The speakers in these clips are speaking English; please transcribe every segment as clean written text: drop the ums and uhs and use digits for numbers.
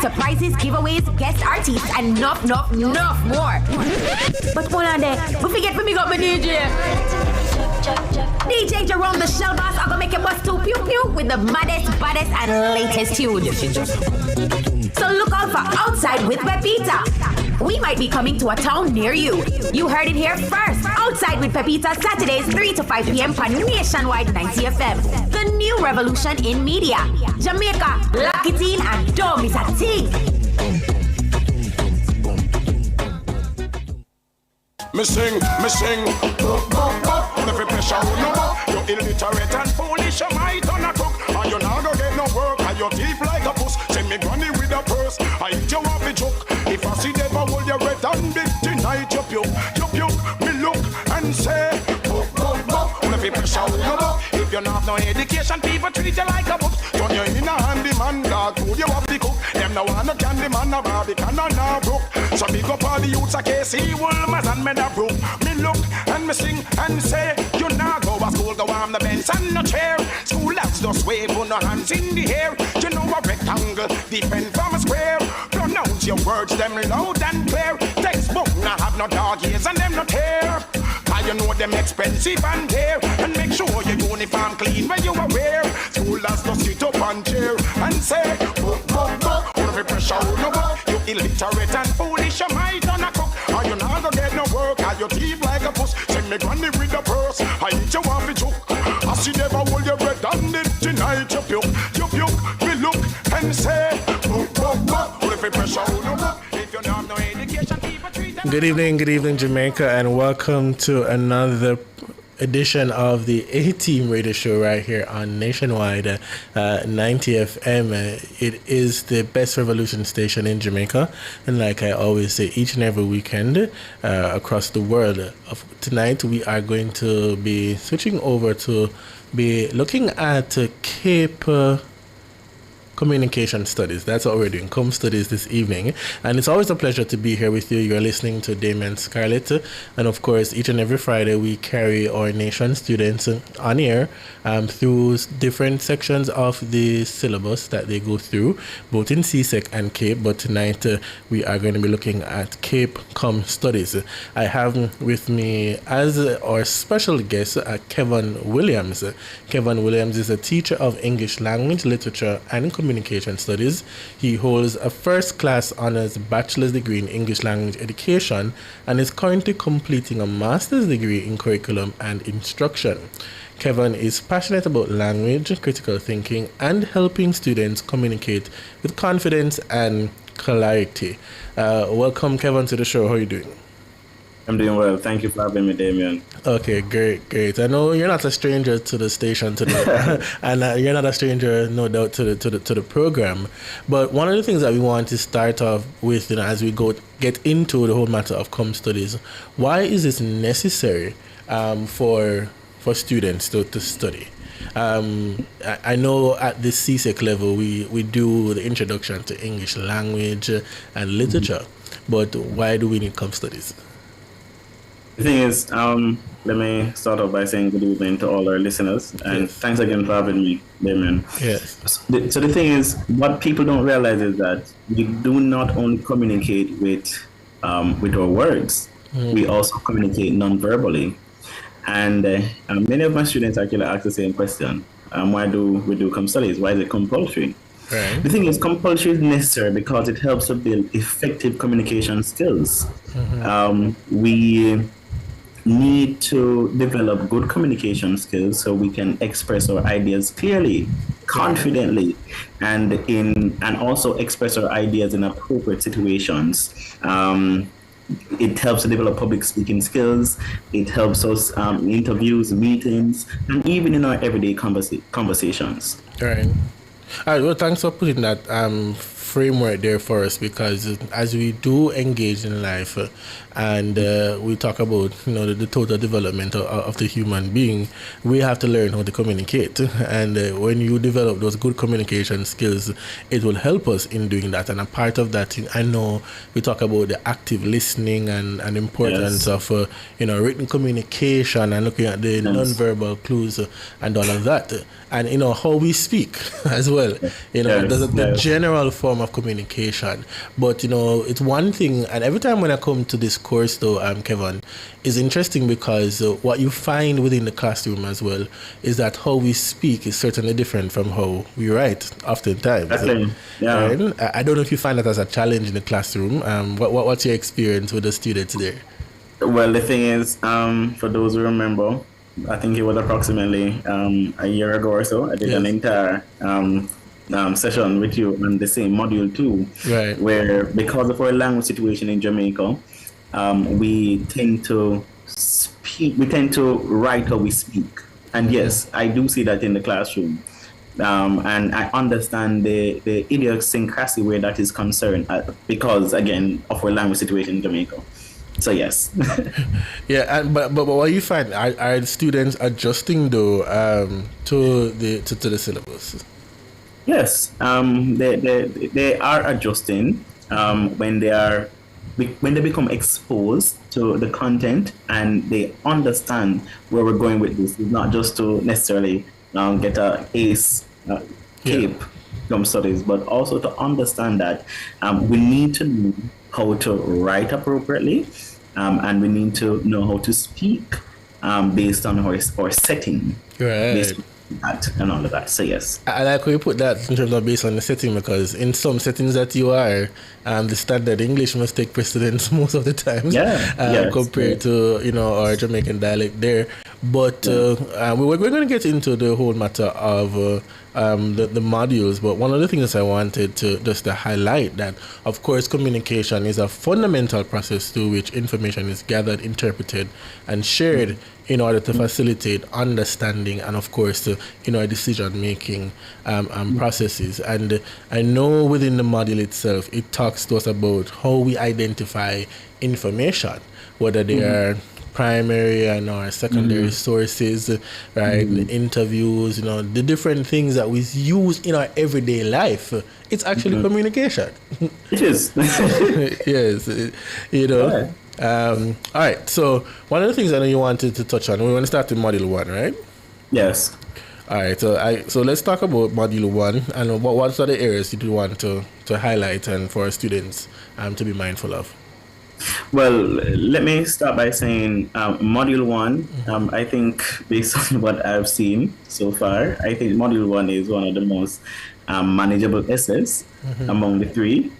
surprises, giveaways, guest artists, and enough more. But hold on there, we forget when we got my DJ. DJ Jerome, the shell boss, I'm gonna make it bust to pew pew with the maddest, baddest, and latest tune. So look out for Outside with Pepita. We might be coming to a town near you. You heard it here first. Outside with Pepita, Saturdays 3 to 5 p.m. on Nationwide 90 FM. The new revolution in media. Jamaica, lock it in and don't miss a thing. Me sing, every pressure on no more. You illiterate and foolish, you might on a cook. And you not gonna get no work, and your teeth like a puss. Send me granny with a purse, I eat you off the joke. If I see them, I hold your red and big tonight. You puke, me look and say, every pressure on no more. If you not no education, people treat you like a book. Turn you in a handyman, dog, food you have to cook. Them no want no candy man, no Barbican, no brook. So big up all the youths a KC, Woolmers and Meadowbrook. Me look and me sing and say, you now go to school, go on the bench and no chair. School lads just wave, put no hands in the air. You know a rectangle, depend from a square. Pronounce your words, them loud and clear. Textbook now have no dog ears and them no tear. Cause you know them expensive and dear. And make sure your uniform clean when you are wear. School lads just sit up and chair and say, every pressure no more. You illiterate and foolish, you might on a cook. Or you not gonna get no work, or you thief like a puss. Send me granny with the purse, I eat you off the joke. I see never hold your bread and it tonight. You puke, we look and say, every pressure no more. If you don't have no education, people treat them. Good evening, Jamaica, and welcome to another edition of the A-Team radio show right here on Nationwide 90 FM. It is the best revolution station in Jamaica, and like I always say, each and every weekend across the world. Tonight we are going to be switching over to be looking at Cape Communication Studies. That's what we're doing, Comm Studies this evening. And it's always a pleasure to be here with you. You're listening to Damien Scarlett. And of course, each and every Friday, we carry our nation students on air through different sections of the syllabus that they go through, both in CSEC and Cape. But tonight, we are going to be looking at Cape Comm Studies. I have with me as our special guest, Kevin Williams. Kevin Williams is a teacher of English language, literature, and communication studies. He holds a first-class honors bachelor's degree in English language education and is currently completing a master's degree in curriculum and instruction. Kevin is passionate about language, critical thinking, and helping students communicate with confidence and clarity. Welcome, Kevin, to the show. How are you doing? I'm doing well. Thank you for having me, Damien. Okay, great. I know you're not a stranger to the station today, and you're not a stranger, no doubt, to the program. But one of the things that we want to start off with, as we get into the whole matter of Comm Studies, why is this necessary for students to study? I know at the CSEC level we do the introduction to English language and literature, but why do we need Comm Studies? The thing is, let me start off by saying good evening to all our listeners, and thanks again for having me, Damien. Yes. So the thing is, what people don't realize is that we do not only communicate with our words, we also communicate non-verbally. And many of my students actually ask the same question: why do we do Comm Studies? Why is it compulsory? Right. The thing is, compulsory is necessary because it helps to build effective communication skills. We need to develop good communication skills so we can express our ideas clearly, confidently, and also express our ideas in appropriate situations. It helps to develop public speaking skills. It helps us in interviews, meetings, and even in our everyday conversations. Right. All right. Well, thanks for putting that framework there for us, because as we do engage in life and we talk about the total development of the human being, we have to learn how to communicate, and when you develop those good communication skills, it will help us in doing that. And a part of that, I know we talk about the active listening and importance of written communication and looking at the non-verbal clues and all of that, and how we speak as well. The general form form of communication. But it's one thing, and every time when I come to this course, though, Kevin, is interesting because what you find within the classroom as well is that how we speak is certainly different from how we write, oftentimes. Exactly. Yeah. Right? I don't know if you find that as a challenge in the classroom. What's your experience with the students there? Well, the thing is, for those who remember, I think it was approximately a year ago or so, I did an entire session with you on the same module too, right? Where because of our language situation in Jamaica, we tend to write how we speak. And yes, I do see that in the classroom. And I understand the idiosyncrasy where that is concerned because, again, of our language situation in Jamaica. So yes. Yeah, but what you find are students adjusting though to the syllabus? Yes, they are adjusting when they become exposed to the content and they understand where we're going with this. It's not just to necessarily get a ace cape from studies, but also to understand that we need to know how to write appropriately, and we need to know how to speak based on our setting. Right. Based on that and all of that. So yes. I like how you put that in terms of based on the setting, because in some settings that you are, the standard English must take precedence most of the time. Compared to our Jamaican dialect there. But we're going to get into the whole matter of the modules. But one of the things I wanted to just to highlight that, of course, communication is a fundamental process through which information is gathered, interpreted, and shared in order to facilitate understanding and, of course, decision-making processes. And I know within the module itself, it talks to us about how we identify information, whether they are primary and or secondary sources, right? The interviews, the different things that we use in our everyday life. It's actually communication. It is. Yes, Yeah. All right. So one of the things I know you wanted to touch on, we want to start with module 1, right? Yes. All right. So let's talk about module 1 and what are the areas you do want to highlight and for our students to be mindful of. Well, let me start by saying module 1, I think based on what I've seen so far, I think module 1 is one of the most manageable essays among the three.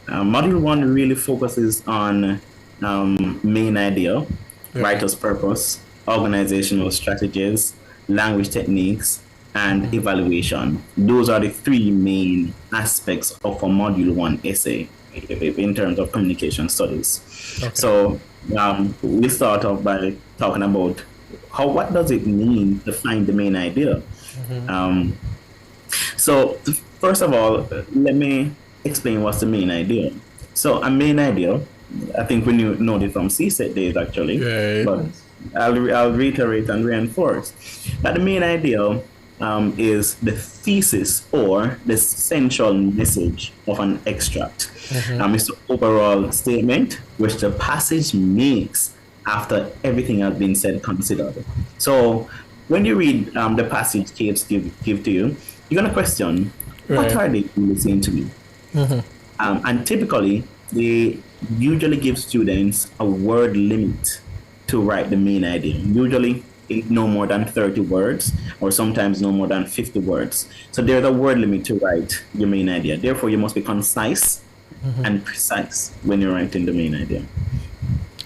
Module 1 really focuses on main idea, writer's purpose, organizational strategies, language techniques, and evaluation. Those are the three main aspects of a module 1 essay in terms of communication studies. Okay. So we start off by talking about what does it mean to find the main idea. So first of all, let me explain what's the main idea. So a main idea, I think we know it from CSET days actually, but I'll reiterate and reinforce that the main idea is the thesis or the central message of an extract. It's the overall statement which the passage makes after everything has been said, considered. So when you read the passage Caves give to you, you're going to question, what are they really saying to me? And typically, they usually give students a word limit to write the main idea. Usually, no more than 30 words, or sometimes no more than 50 words. So there's a word limit to write your main idea. Therefore, you must be concise and precise when you're writing the main idea.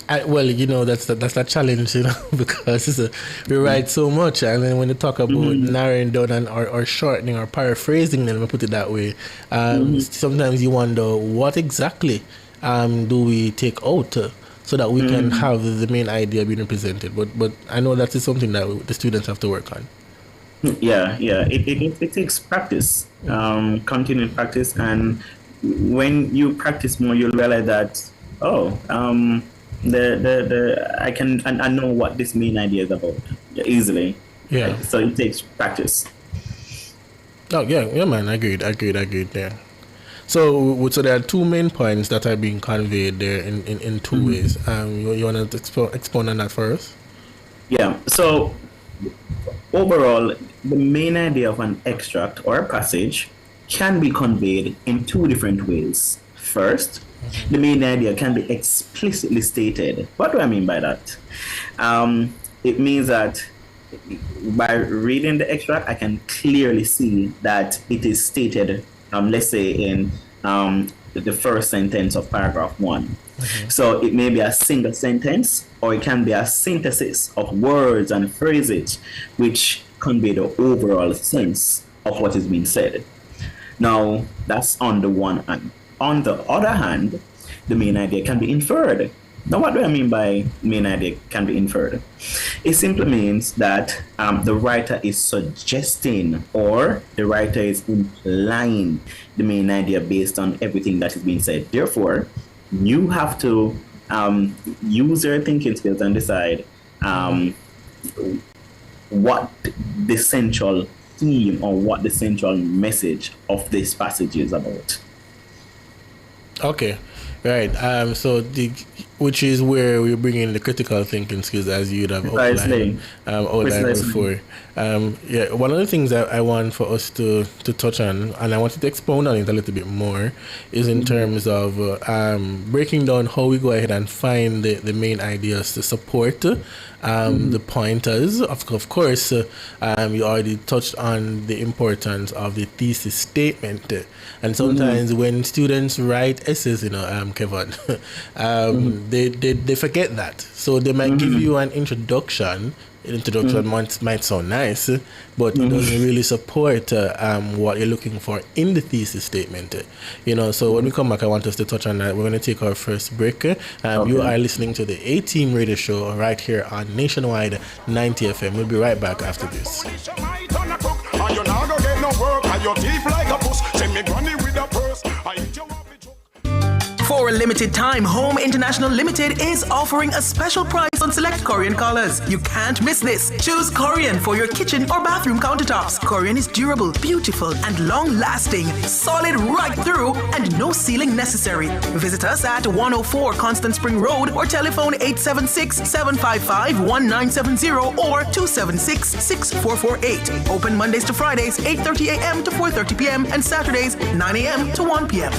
That's a challenge, because we write so much, and then when you talk about narrowing down and or shortening or paraphrasing, then we put it that way. Sometimes you wonder what exactly do we take out so that we can have the main idea being presented. But I know that is something that the students have to work on. Yeah. It takes practice, continued practice, and when you practice more, you'll realize that I know what this main idea is about easily. Yeah. Right? So it takes practice. Oh yeah, man. Agreed. Yeah. So there are two main points that are being conveyed there in two ways. You want to expound on that for us? Yeah. So overall, the main idea of an extract or a passage can be conveyed in two different ways. First, the main idea can be explicitly stated. What do I mean by that? It means that by reading the extract, I can clearly see that it is stated, let's say, in the first sentence of paragraph 1. So it may be a single sentence, or it can be a synthesis of words and phrases which convey the overall sense of what is being said. Now, that's on the one hand. On the other hand, the main idea can be inferred. Now, what do I mean by main idea can be inferred? It simply means that the writer is suggesting, or the writer is implying the main idea based on everything that is being said. Therefore, you have to use your thinking skills and decide what the central theme or what the central message of this passage is about. Okay, right. Which is where we bring in the critical thinking skills, as you'd have outlined before. One of the things that I want for us to touch on, and I wanted to expound on it a little bit more, is in terms of breaking down how we go ahead and find the main ideas to support the pointers. Of course, you already touched on the importance of the thesis statement. And sometimes when students write essays, Kevin, they forget that. So they might give you an introduction. Might sound nice, but it doesn't really support what you're looking for in the thesis statement. So when we come back, I want us to touch on that. We're going to take our first break. You are listening to the A-Team radio show right here on Nationwide 90 FM. We'll be right back after this. For a limited time, Home International Limited is offering a special price on select Korean colors. You can't miss this. Choose Korean for your kitchen or bathroom countertops. Korean is durable, beautiful, and long-lasting. Solid right through and no sealing necessary. Visit us at 104 Constant Spring Road or telephone 876-755-1970 or 276-6448. Open Mondays to Fridays, 8:30 a.m. to 4:30 p.m. and Saturdays, 9 a.m. to 1 p.m.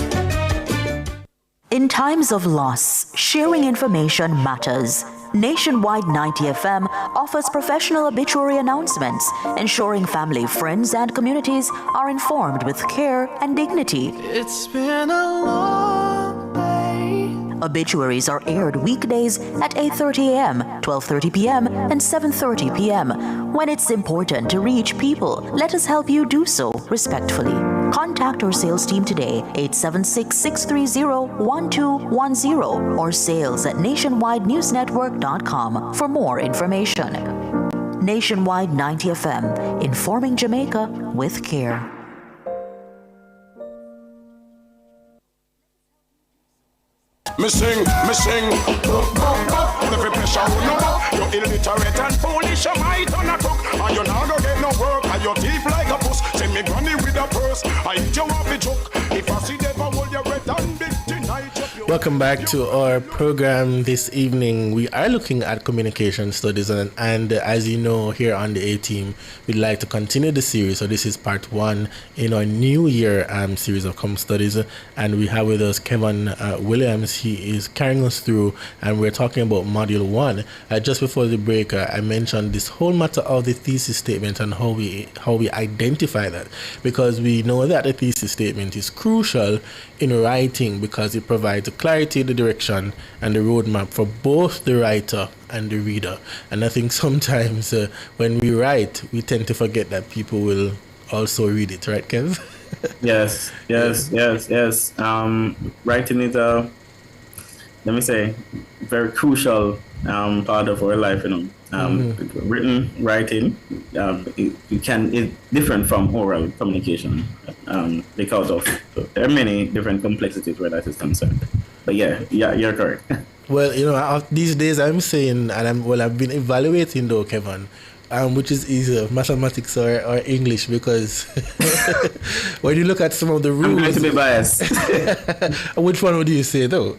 In times of loss, sharing information matters. Nationwide 90 FM offers professional obituary announcements, ensuring family, friends, and communities are informed with care and dignity. It's been a long day. Obituaries are aired weekdays at 8:30 a.m., 12:30 p.m., and 7:30 p.m. When it's important to reach people, let us help you do so respectfully. Contact our sales team today, 876-630-1210 or sales@nationwidenewsnetwork.com for more information. Nationwide 90 FM, informing Jamaica with care. Missing. Every pressure who know you're illiterate and foolish, you might on a cook. And you now go get no work, and your teeth like a puss. Send me granny with a purse, I eat you off the joke. If I see them, I hold your red and big tonight. Welcome back to our program this evening. We are looking at communication studies, and as you know, here on the A-Team, we'd like to continue the series. So this is part 1 in our new year series of Comm studies, and we have with us Kevin Williams. He is carrying us through, and we're talking about module 1. Just before the break, I mentioned this whole matter of the thesis statement and how we identify that, because we know that the thesis statement is crucial in writing because it provides the clarity, the direction, and the roadmap for both the writer and the reader. And I think sometimes when we write, we tend to forget that people will also read it, right, Kev? Yes. Writing is let me say, very crucial part of our life, Written writing, it's different from oral communication because of there are many different complexities where that is concerned. But yeah, you're correct. Well, these days I'm saying, and I've been evaluating though, Kevin, which is easier, mathematics or English, because when you look at some of the rules, I'm going to be biased. Which one would you say though?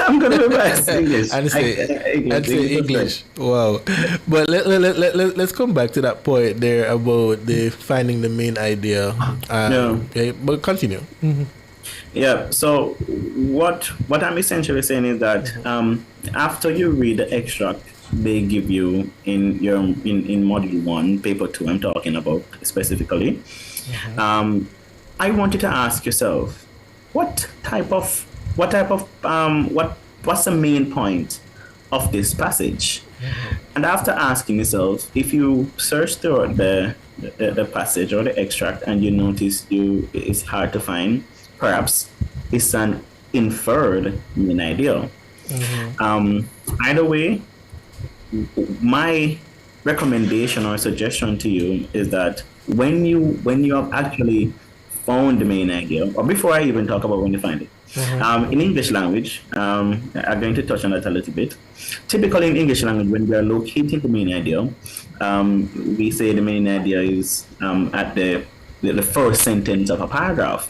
I'm going to be biased English. And say English. Wow. But let's come back to that point there about the finding the main idea. Okay, but continue. Yeah. So what I'm essentially saying is that after you read the extract they give you in your in module 1, paper 2, I'm talking about specifically, I want you to ask yourself, what's the main point of this passage? And after asking yourself, if you search through the passage or the extract and you notice it's hard to find, perhaps it's an inferred main idea. Either way, my recommendation or suggestion to you is that when you have actually found the main idea, or before I even talk about when you find it, in English language, I'm going to touch on that a little bit. Typically in English language, when we are locating the main idea, we say the main idea is at the first sentence of a paragraph.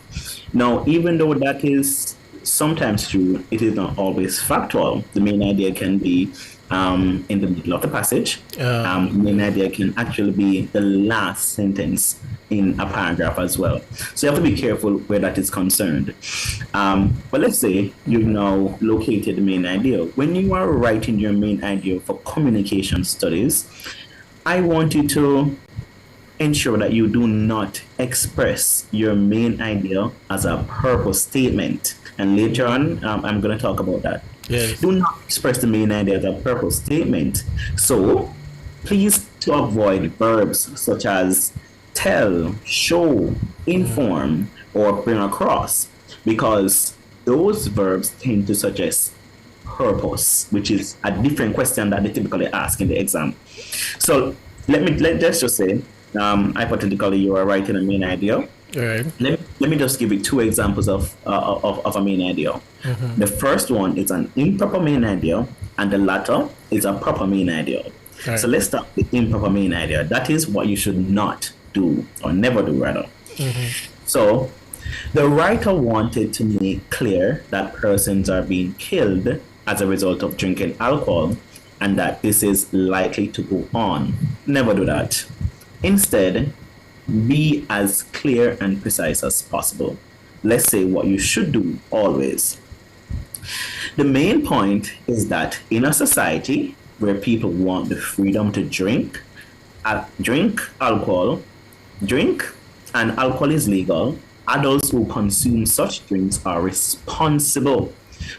Now, even though that is sometimes true, it is not always factual. The main idea can be in the middle of the passage. The main idea can actually be the last sentence in a paragraph as well. So you have to be careful where that is concerned. But let's say you've now located the main idea. When you are writing your main idea for communication studies, I want you to ensure that you do not express your main idea as a purpose statement. And later on, I'm going to talk about that. Yes. Do not express the main idea as a purpose statement. So please to avoid verbs such as tell, show, inform, or bring across, because those verbs tend to suggest purpose, which is a different question that they typically ask in the exam. So let's just say, hypothetically, you are writing a main idea. All right. Let me just give you 2 examples of a main idea. The first one is an improper main idea, and the latter is a proper main idea. Right. So let's start with improper main idea. That is what you should not do, or never do, rather. So the writer wanted to make clear that persons are being killed as a result of drinking alcohol, and that this is likely to go on. Never do that. Instead, be as clear and precise as possible. Let's say what you should do always. The main point is that in a society where people want the freedom to drink alcohol, and alcohol is legal, adults who consume such drinks are responsible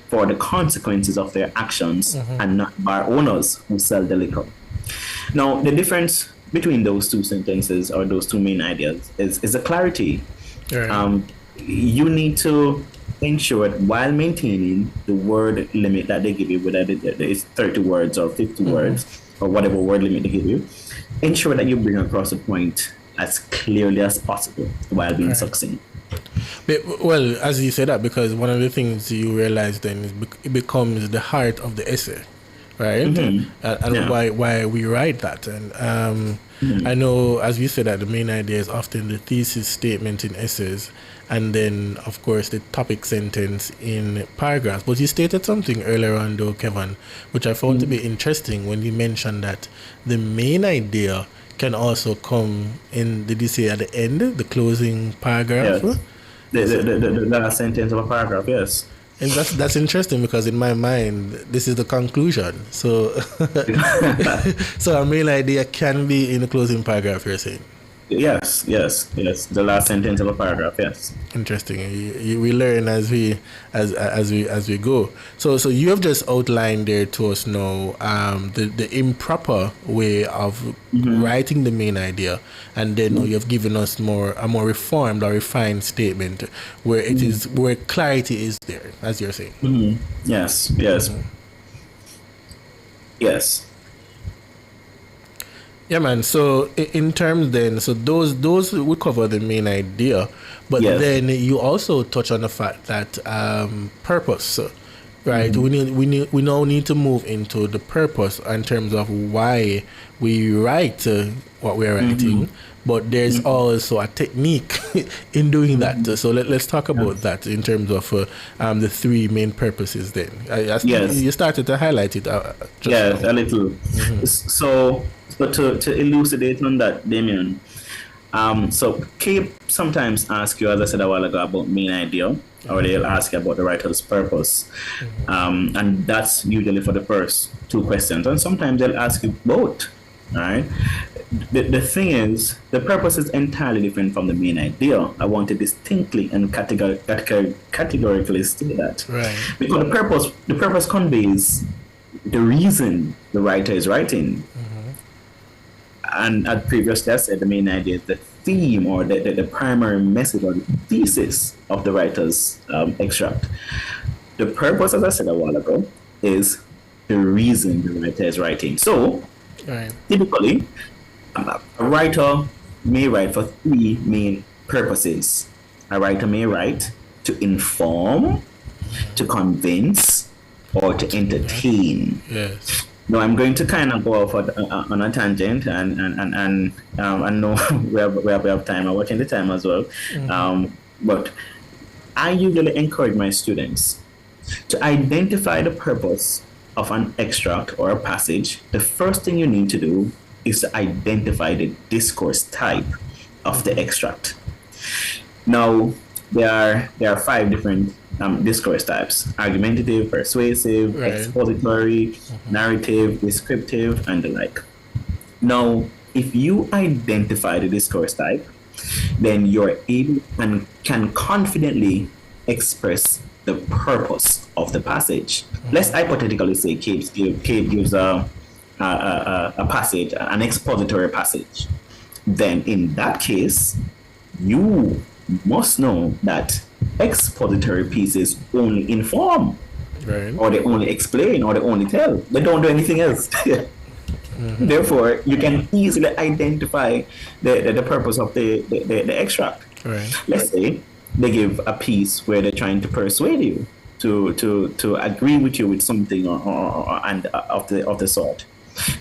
for the consequences of their actions, and not bar owners who sell the liquor. Now, the difference between those 2 sentences, or those 2 main ideas, is a clarity. Right. You need to ensure it while maintaining the word limit that they give you, whether it's 30 words or 50 words, or whatever word limit they give you. Ensure that you bring across the point as clearly as possible while being succinct. Well, as you say that, because one of the things you realize then is it becomes the heart of the essay, right? And why we write that. And I know, as you said, that the main idea is often the thesis statement in essays, and then, of course, the topic sentence in paragraphs. But you stated something earlier on, though, Kevin, which I found to be interesting when you mentioned that the main idea can also come in, did you say at the end, the closing paragraph? Yes. The last sentence of a paragraph, yes. And that's interesting, because in my mind, this is the conclusion. So, so a main idea can be in the closing paragraph, you're saying? Yes. The last sentence of a paragraph, yes. Interesting. We learn as we go. So you have just outlined there to us now the improper way of writing the main idea, and then you have given us a more reformed or refined statement where it is, where clarity is there, as you're saying. Yes. Yeah, man. So in terms then, so those would cover the main idea, but then you also touch on the fact that purpose Right. We now need to move into the purpose in terms of why we write what we're writing. But there's also a technique in doing that. So let's talk about that in terms of the three main purposes. Then Yes. you started to highlight it. Yes, a little. So to elucidate on that, Damien. So Cape sometimes ask you, as I said a while ago, about main idea, or they'll ask you about the writer's purpose, and that's usually for the first two questions. And sometimes they'll ask you both. All right. The thing is, the purpose is entirely different from the main idea. I want to distinctly and categorically state that. Right. Because the purpose conveys the reason the writer is writing. And as previously I said, the main idea is the theme or the primary message or the thesis of the writer's extract. The purpose, as I said a while ago, is the reason the writer is writing. So, typically, a writer may write for three main purposes. A writer may write to inform, to convince, or to entertain. Yes. No, I'm going to kind of go off on a tangent, and I know we have time. I'm watching the time as well. But I usually encourage my students to identify the purpose of an extract or a passage. The first thing you need to do is to identify the discourse type of the extract. Now, there are 5 different discourse types: argumentative, persuasive, expository, narrative, descriptive, and the like. Now, if you identify the discourse type, then you're able and can confidently express the purpose of the passage. Let's hypothetically say Cape gives a passage, an expository passage. Then in that case, you must know that expository pieces only inform, or they only explain, or they only tell. They don't do anything else. Therefore, you can easily identify the purpose of the extract. Let's say they give a piece where they're trying to persuade you to agree with you with something or of the sort.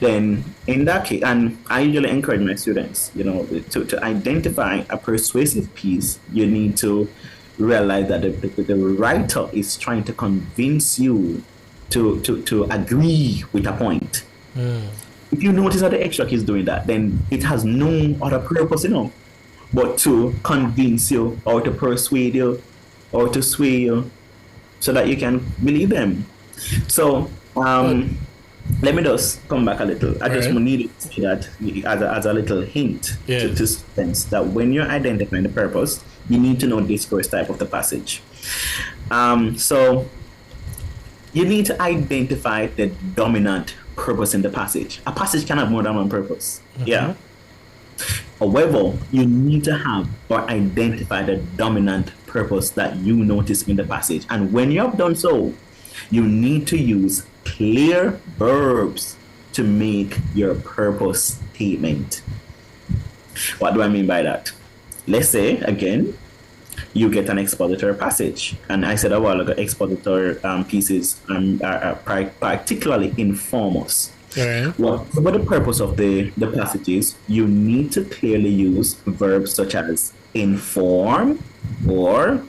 Then in that case, and I usually encourage my students, to identify a persuasive piece, you need to realize that the writer is trying to convince you to agree with a point. If you notice that the extract is doing that, then it has no other purpose, but to convince you or to persuade you or to sway you so that you can believe them. So let me just come back a little. I just needed to say that as a little hint to sense that when you're identifying the purpose, you need to know the discourse type of the passage. So you need to identify the dominant purpose in the passage. A passage can have more than one purpose. However, you need to have or identify the dominant purpose that you notice in the passage. And when you have done so, you need to use clear verbs to make your purpose statement. What do I mean by that? Let's say, again, you get an expository passage. And I said a while ago, expository pieces are particularly informous. Whatever the purpose of the passage is, you need to clearly use verbs such as inform, or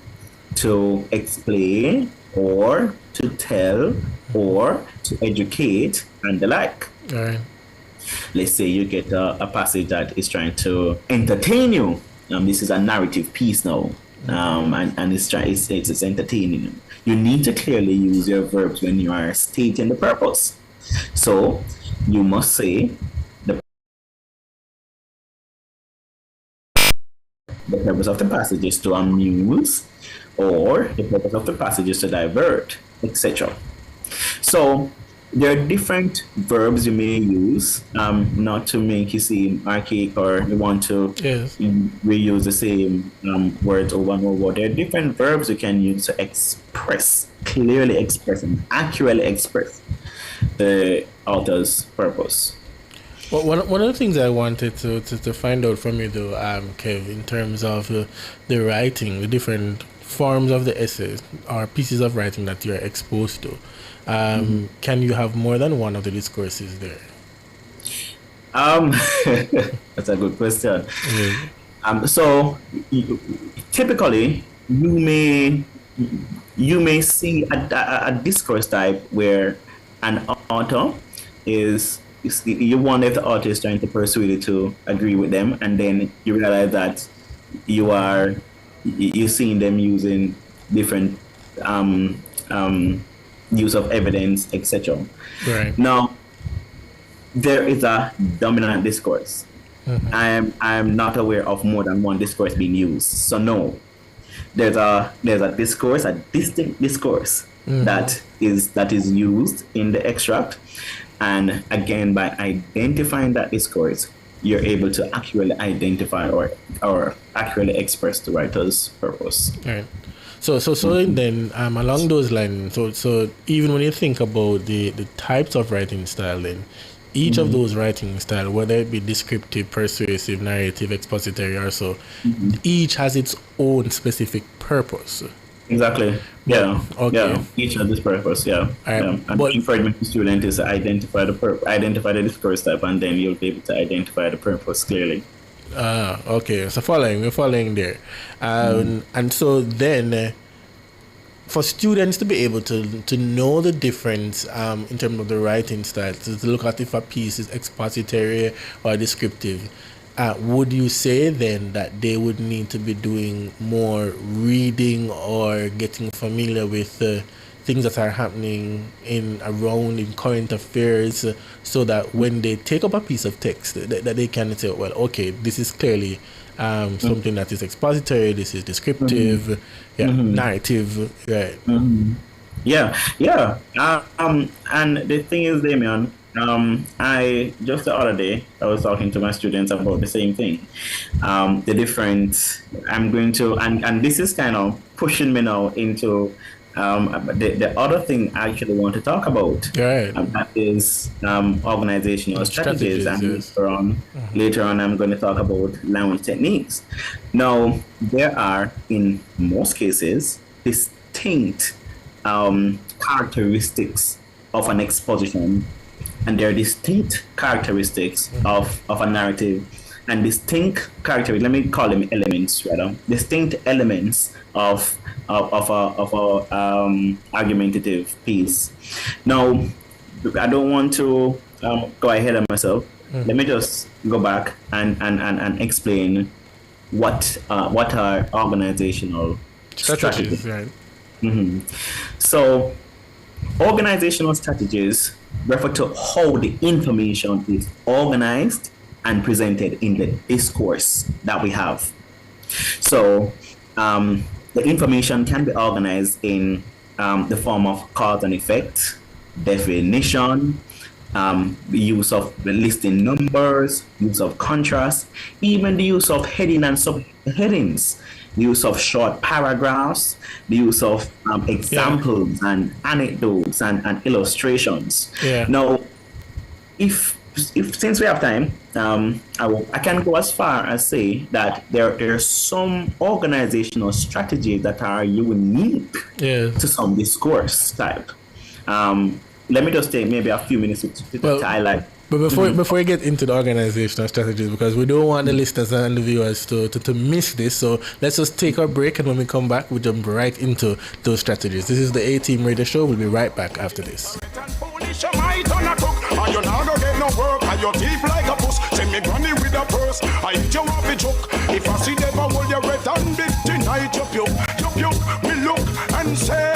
to explain, or to tell, or to educate, and the like. Let's say you get a passage that is trying to entertain you. This is a narrative piece now, and it's entertaining you. You need to clearly use your verbs when you are stating the purpose. So you must say the purpose of the passage is to amuse, or the purpose of the passage is to divert, etc. So there are different verbs you may use, not to make you seem archaic or you want to reuse the same words over and over. There are different verbs you can use to clearly express and accurately express the author's purpose. Well, one of the things I wanted to find out from you, though, Kev, in terms of the writing, the different forms of the essays or pieces of writing that you're exposed to, can you have more than one of the discourses there? That's a good question. So typically, you may see a discourse type where an author you wonder if the author is trying to persuade you to agree with them, and then you realize that you're seeing them using different use of evidence, etc. Right. Now, there is a dominant discourse. I am not aware of more than one discourse being used. So no, there's a discourse, a distinct discourse that is used in the extract, and again, by identifying that discourse, you're able to accurately identify or accurately express the writer's purpose. Right. So then along those lines, so even when you think about the types of writing style, then each of those writing style, whether it be descriptive, persuasive, narrative, expository, or so, each has its own specific purpose. Exactly. Yeah. Okay. Yeah. Each has its purpose. Yeah. Right. Yeah. And the encouragement to student is to identify the discourse type, and then you'll be able to identify the purpose clearly. Okay. So we're following there, and so then. For students to be able to know the difference in terms of the writing style, to look at if a piece is expository or descriptive, would you say then that they would need to be doing more reading or getting familiar with things that are happening around in current affairs, so that when they take up a piece of text that they can say, well, okay, this is clearly something that is expository, this is descriptive, narrative, right? Yeah. And the thing is, Damian, I just the other day I was talking to my students about the same thing. The different I'm going to and this is kind of pushing me now into the other thing I actually want to talk about. Right. That is organizational strategies, and yes. later on I'm going to talk about language techniques. Now, there are in most cases distinct characteristics of an exposition, and there are distinct characteristics of a narrative, and distinct characteristics, let me call them elements rather, distinct elements of a argumentative piece. Now, I don't want to go ahead of myself. Let me just go back and explain what are organizational strategies. Right. So, organizational strategies refer to how the information is organized and presented in the discourse that we have. So, the information can be organized in the form of cause and effect, definition, the use of the listing numbers, use of contrast, even the use of heading and subheadings, the use of short paragraphs, the use of examples and anecdotes and illustrations. Yeah. Now, if since we have time, I can go as far as say that there are some organizational strategies that are unique to some discourse type. Let me just take maybe a few minutes to highlight. But before we get into the organizational strategies, because we don't want the listeners and the viewers to miss this, so let's just take our break, and when we come back, we jump right into those strategies. This is the A-Team Radio Show. We'll be right back after this. And you now go get no work, and your teeth like a puss. Send me granny with a purse, I eat you off a joke. If I see them, I hold your red and big tonight. You puke, me look and say,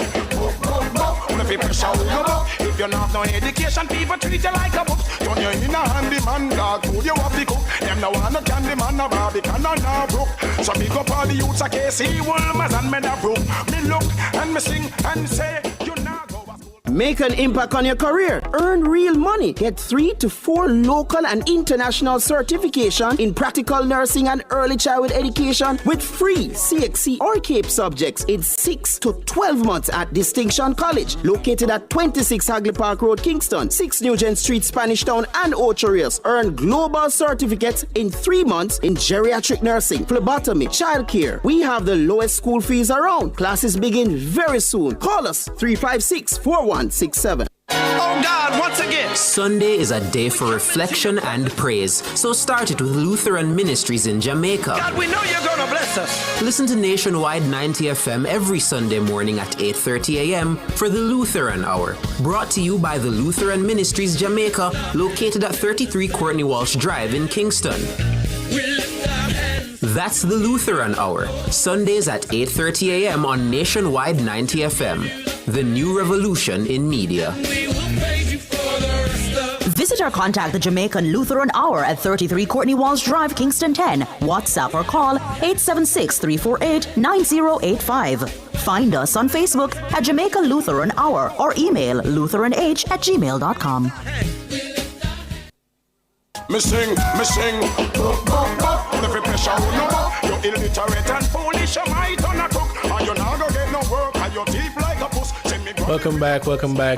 if you pressure you up, if you're not no education, people treat you like a book. Turn you in a handy man, dog, food you have to cook. Them no one no candy man, no Barbie can no brook. So big up all the youths, I can't see Wolmers and men a brook. Me look and me sing and say, you now go. Make an impact on your career. Earn real money. Get 3 to 4 local and international certification in practical nursing and early childhood education with free CXC or CAPE subjects in 6 to 12 months at Distinction College, located at 26 Hagley Park Road, Kingston, 6 Nugent Street, Spanish Town, and Ocho Rios. Earn global certificates in 3 months in geriatric nursing, phlebotomy, childcare. We have the lowest school fees around. Classes begin very soon. Call us 356-4167. Oh God, once again. Sunday is a day for reflection and praise. So start it with Lutheran Ministries in Jamaica. God, we know you're gonna bless us. Listen to Nationwide 90 FM every Sunday morning at 8:30 a.m. for the Lutheran Hour. Brought to you by the Lutheran Ministries Jamaica, located at 33 Courtney Walsh Drive in Kingston. That's the Lutheran Hour, Sundays at 8:30 a.m. on Nationwide 90 FM. The new revolution in media. Visit or contact the Jamaican Lutheran Hour at 33 Courtney Walsh Drive, Kingston 10. WhatsApp or call 876-348-9085. Find us on Facebook at Jamaica Lutheran Hour or email lutheranh@gmail.com. Me sing, every pressure no more. You illiterate and foolish, you might on a cook. And you now go get no work, and your teeth like a puss. Welcome back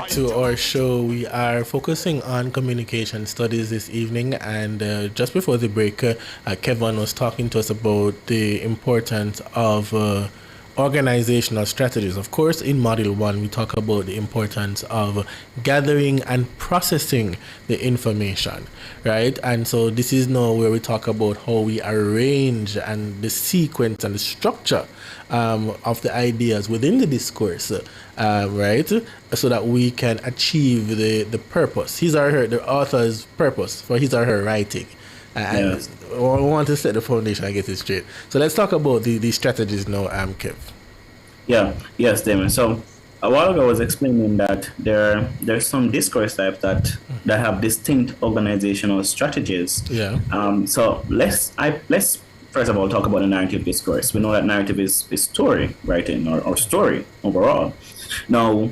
to our show. We are focusing on communication studies this evening, and just before the break, Kevin was talking to us about the importance of organizational strategies. Of course, in Module 1, we talk about the importance of gathering and processing the information, right? And so this is now where we talk about how we arrange and the sequence and the structure of the ideas within the discourse, right? So that we can achieve the purpose, the author's purpose for his or her writing. And I want to set the foundation and get it straight. So let's talk about the strategies now, Kev. Yes, Damon. So a while ago I was explaining that there's some discourse types that have distinct organizational strategies. So let's first of all talk about the narrative discourse. We know that narrative is story writing or story overall. Now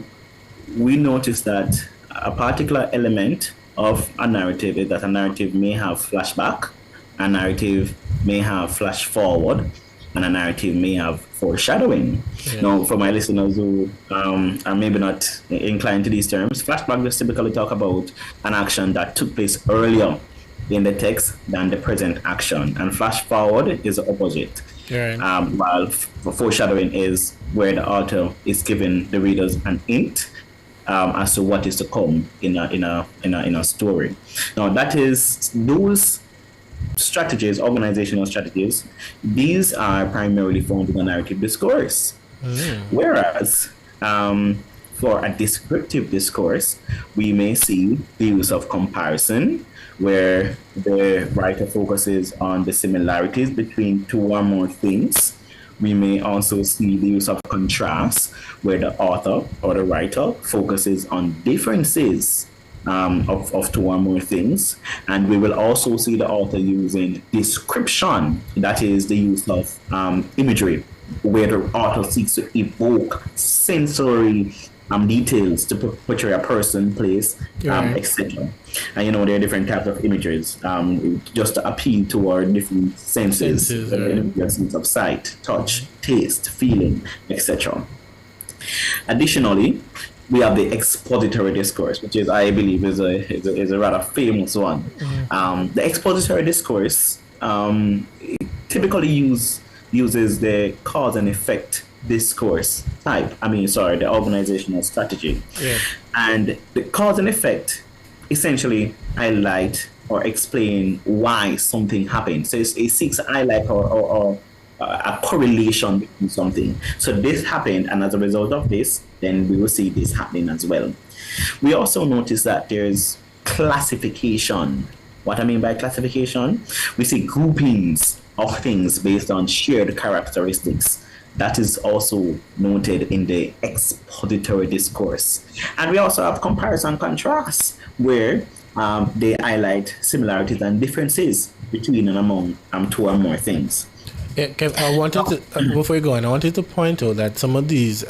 we notice that a particular element of a narrative is that a narrative may have flashback, a narrative may have flash forward, and a narrative may have foreshadowing. Now, for my listeners who are maybe not inclined to these terms, flashback just typically talk about an action that took place earlier in the text than the present action, and flash forward is the opposite. While foreshadowing is where the author is giving the readers an hint as to what is to come in a story. Now, that is those strategies, organizational strategies. These are primarily found in a narrative discourse, whereas for a descriptive discourse, we may see the use of comparison, where the writer focuses on the similarities between two or more things. We may also see the use of contrast, where the author or the writer focuses on differences of two or more things. And we will also see the author using description, that is the use of imagery, where the author seeks to evoke sensory details to portray a person, place, etc. And there are different types of images just to appeal toward different senses sense of sight, touch, taste, feeling, etc. Additionally, we have the expository discourse, which is, I believe, is a rather famous one. The expository discourse typically uses the cause and effect discourse type. The organizational strategy. And the cause and effect essentially highlight or explain why something happened. So it seeks to highlight or a correlation between something. So this happened, and as a result of this, then we will see this happening as well. We also notice that there's classification. What I mean by classification, we see groupings of things based on shared characteristics. That is also noted in the expository discourse. And we also have comparison contrast, where they highlight similarities and differences between and among two or more things. Yeah, Kev, I wanted to before you go on, I wanted to point out that some of these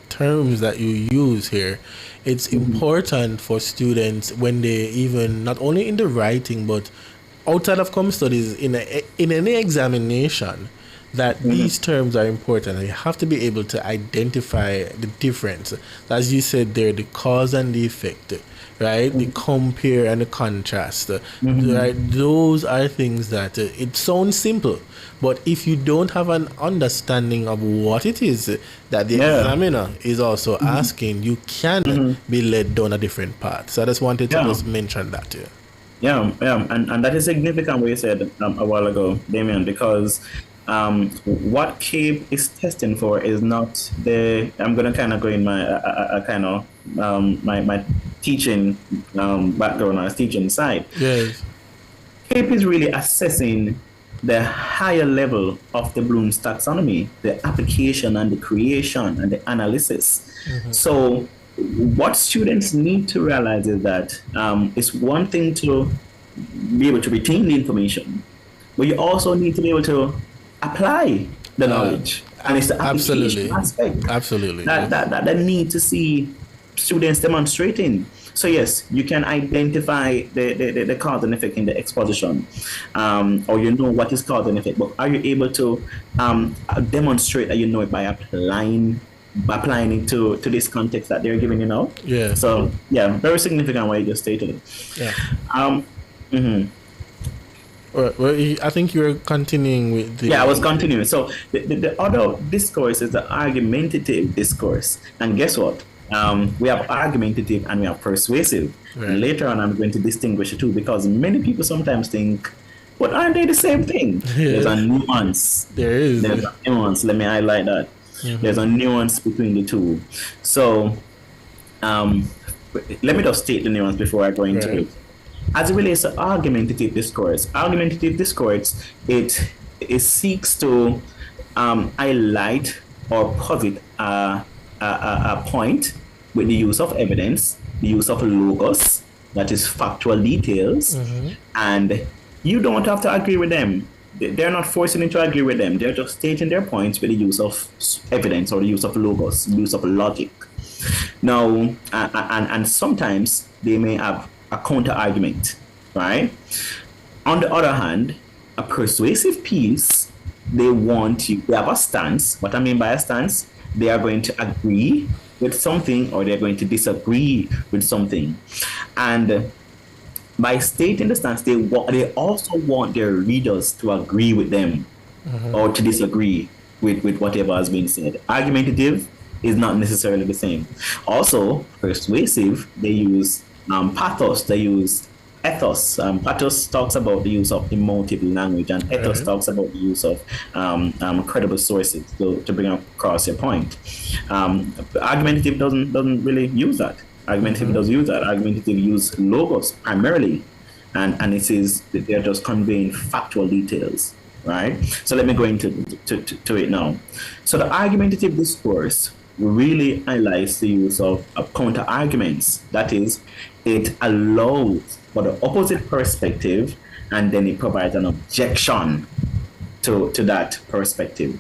terms that you use here, it's important for students when they even not only in the writing but outside of Comm Studies in any examination that these terms are important and you have to be able to identify the difference. As you said there, the cause and the effect, right? The compare and the contrast, right? Those are things that it sounds simple, but if you don't have an understanding of what it is that the examiner is also asking, you can be led down a different path. So I just wanted to just mention that here. Yeah, and that is significant what you said a while ago, Damien, because what CAPE is testing for is not I'm going to kind of go in my teaching background or teaching side. Yes. CAPE is really assessing the higher level of the Bloom's taxonomy, the application and the creation and the analysis. So what students need to realize is that it's one thing to be able to retain the information, but you also need to be able to apply the knowledge. And it's the application aspect that need to see students demonstrating. So yes, you can identify the cause and effect in the exposition, or you know what is cause and effect, but are you able to demonstrate that you know it by applying it to this context that they're giving you now? Yeah. So yeah, very significant what you just stated. Yeah. Well, I think you're continuing with the... Yeah, I was continuing. So the other discourse is the argumentative discourse. And guess what? We have argumentative and we have persuasive. Right. And later on, I'm going to distinguish the two because many people sometimes think, but aren't they the same thing? Yeah. There's a nuance. There's a nuance. Let me highlight that. There's a nuance between the two. So let me just state the nuance before I go into it. As it relates to argumentative discourse, it seeks to highlight or posit a point with the use of evidence, the use of logos, that is factual details, and you don't have to agree with them. They're not forcing you to agree with them. They're just stating their points with the use of evidence or the use of logos, use of logic. Now, and sometimes they may have a counter argument, right? On the other hand, a persuasive piece, they have a stance. What I mean by a stance, they are going to agree with something or they're going to disagree with something. And by stating the stance, they also want their readers to agree with them or to disagree with whatever has been said. Argumentative is not necessarily the same. Also, persuasive, they use pathos, they use ethos. Pathos talks about the use of emotive language, and ethos talks about the use of credible sources to bring across your point. Argumentative doesn't really use that. Argumentative does use that. Argumentative use logos primarily, and it is they're just conveying factual details, right? So let me go into it now. So the argumentative discourse really highlights the use of counter arguments. That is, it allows for the opposite perspective, and then it provides an objection to that perspective.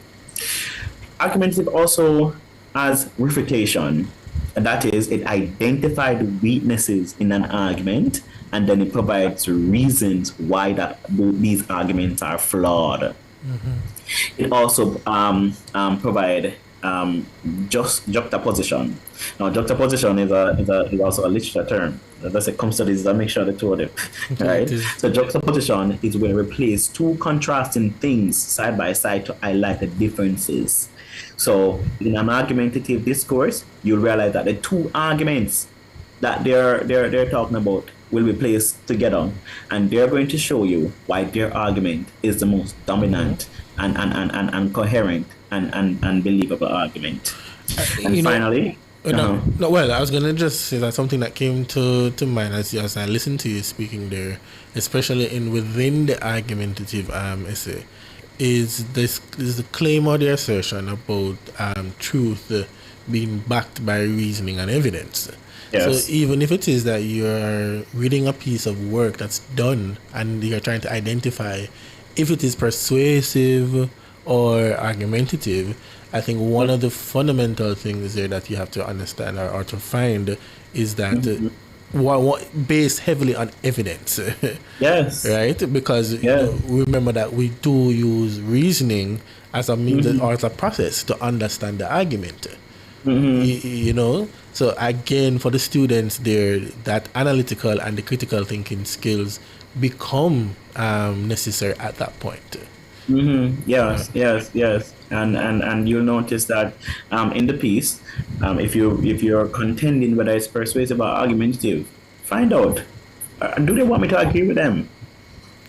Argumentative also has refutation. And that is, it identifies weaknesses in an argument, and then it provides reasons why these arguments are flawed. It also provides just juxtaposition. Now, juxtaposition is also a literature term. That's a Comm Studies. I make sure the two of them, right? So juxtaposition is where we place two contrasting things side by side to highlight the differences. So in an argumentative discourse, you'll realize that the two arguments that they're talking about will be placed together, and they're going to show you why their argument is the most dominant and coherent and believable argument. And finally, well, I was gonna just say that something that came to mind as I listened to you speaking there, especially within the argumentative essay, is the claim or the assertion about truth being backed by reasoning and evidence. Yes. So even if it is that you're reading a piece of work that's done and you're trying to identify if it is persuasive or argumentative, I think one of the fundamental things there that you have to understand or to find is that what based heavily on evidence. Yes. Right? Because remember that we do use reasoning as a means or as a process to understand the argument. You know, so again, for the students there, that analytical and the critical thinking skills become necessary at that point. Yes. And you'll notice that in the piece, if you're contending whether it's persuasive or argumentative, find out, do they want me to agree with them?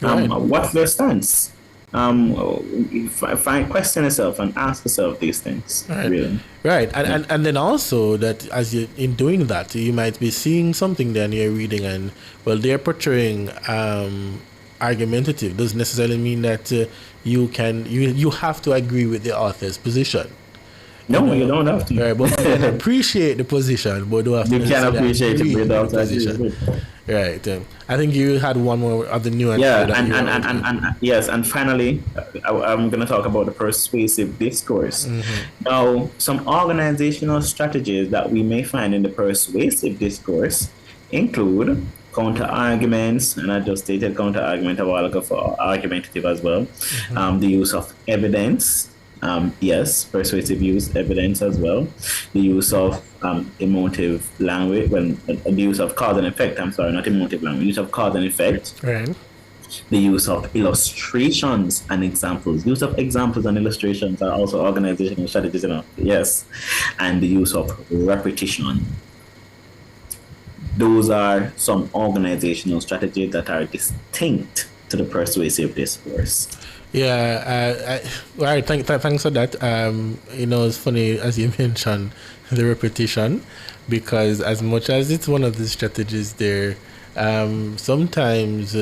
What's their stance? Question yourself and ask yourself these things. Right. Really. Right. And then also that as you in doing that, you might be seeing something there and you're reading and well they're portraying argumentative. Doesn't necessarily mean that you have to agree with the author's position. No, you don't have to. Right, but you can appreciate the position, but don't have to. You can appreciate it without the position. Right. I think you had one more of the nuance. Yeah, and yes, and finally, I'm going to talk about the persuasive discourse. Now, some organizational strategies that we may find in the persuasive discourse include counter arguments, and I just stated counter argument a while ago for argumentative as well. The use of evidence. Yes, persuasive use evidence as well. The use of emotive language, the use of cause and effect. I'm sorry, not emotive language. Use of cause and effect. Right. The use of illustrations and examples. Use of examples and illustrations are also organizational strategies. Yes, and the use of repetition. Those are some organizational strategies that are distinct to the persuasive discourse. Yeah, all right. Thanks for that. It's funny as you mentioned the repetition, because as much as it's one of the strategies there, sometimes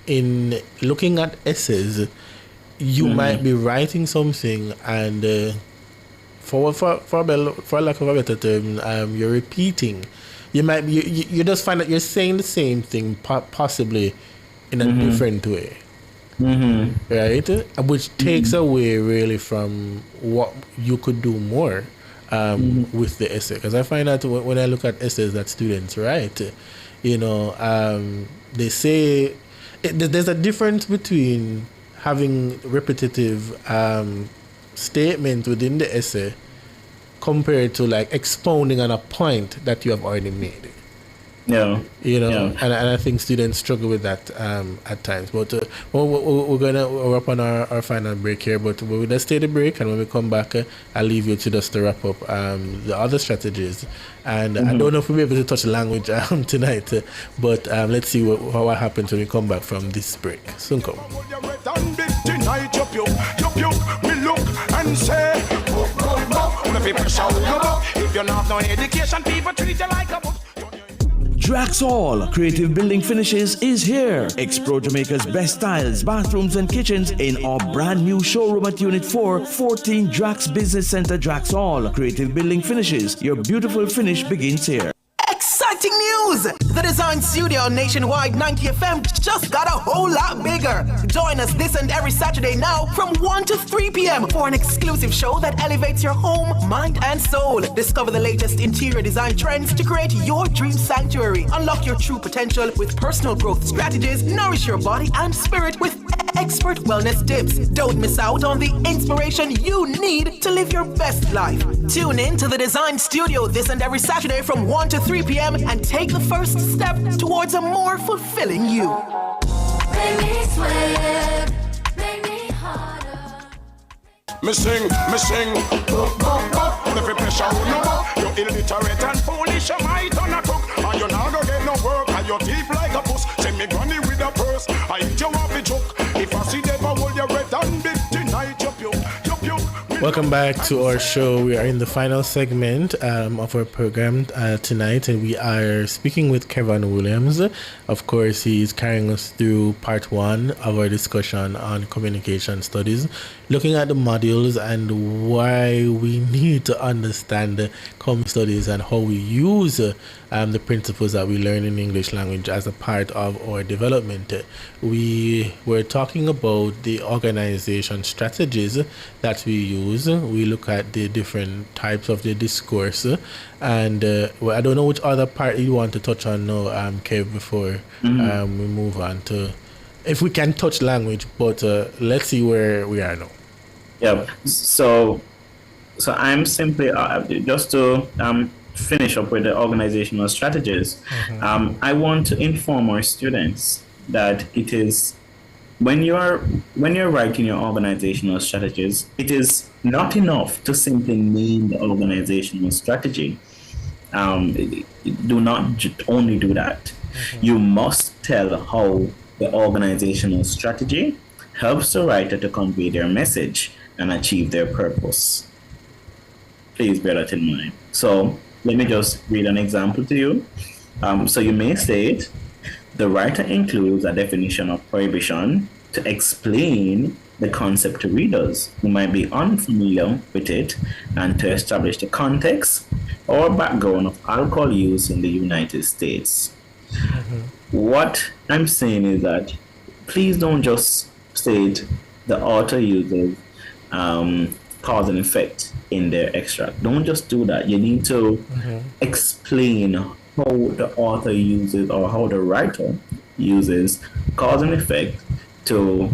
in looking at essays, you might be writing something and for lack of a better term, you're repeating. You might be you just find that you're saying the same thing possibly in a different way. Right, which takes away really from what you could do more with the essay. Because I find that when I look at essays that students write, they say there's a difference between having repetitive statements within the essay compared to like expounding on a point that you have already made. And I think students struggle with that at times. But we're gonna wrap on our final break here. But we'll just take the break, and when we come back, I'll leave you to just to wrap up the other strategies. And I don't know if we'll be able to touch language tonight, but let's see what happens when we come back from this break. Soon come. If you're not no education, people treat you like a book. Draxall Creative Building Finishes is here. Explore Jamaica's best styles, bathrooms and kitchens in our brand new showroom at Unit 4, 14 Drax Business Center, Draxall Creative Building Finishes. Your beautiful finish begins here. Exciting news! The Design Studio Nationwide 90 FM just got a whole lot bigger. Join us this and every Saturday now from 1 to 3 p.m. for an exclusive show that elevates your home, mind, and soul. Discover the latest interior design trends to create your dream sanctuary. Unlock your true potential with personal growth strategies. Nourish your body and spirit with expert wellness tips. Don't miss out on the inspiration you need to live your best life. Tune in to the Design Studio this and every Saturday from 1 to 3 p.m. and take the first step towards a more fulfilling you. Make me sweat, make me harder. Me sing. Every pressure on you. You're illiterate and foolish, you might on a cook. And you now go get no work, and you're deep like a puss. Send me granny with a purse, I eat you off the joke. If I see them, I hold your red and big tonight, you puke. Welcome back to our show. We are in the final segment of our program tonight, and we are speaking with Kevin Williams. Of course, he is carrying us through part 1 of our discussion on communication studies. looking at the modules and why we need to understand the Comm studies and how we use the principles that we learn in English language as a part of our development. We were talking about the organization strategies that we use. We look at the different types of the discourse, and I don't know which other part you want to touch on now, Kev, before we move on to, if we can touch language, but let's see where we are now. Yeah. So I'm simply just to finish up with the organizational strategies. I want to inform our students that it is when you're writing your organizational strategies, it is not enough to simply name the organizational strategy. Do not only do that. You must tell how the organizational strategy helps the writer to convey their message and achieve their purpose. Please bear that in mind. So let me just read an example to you. So you may state, the writer includes a definition of prohibition to explain the concept to readers who might be unfamiliar with it and to establish the context or background of alcohol use in the United States. What I'm saying is that please don't just state the author uses cause and effect in their extract. Don't just do that. You need to explain how the author uses or how the writer uses cause and effect to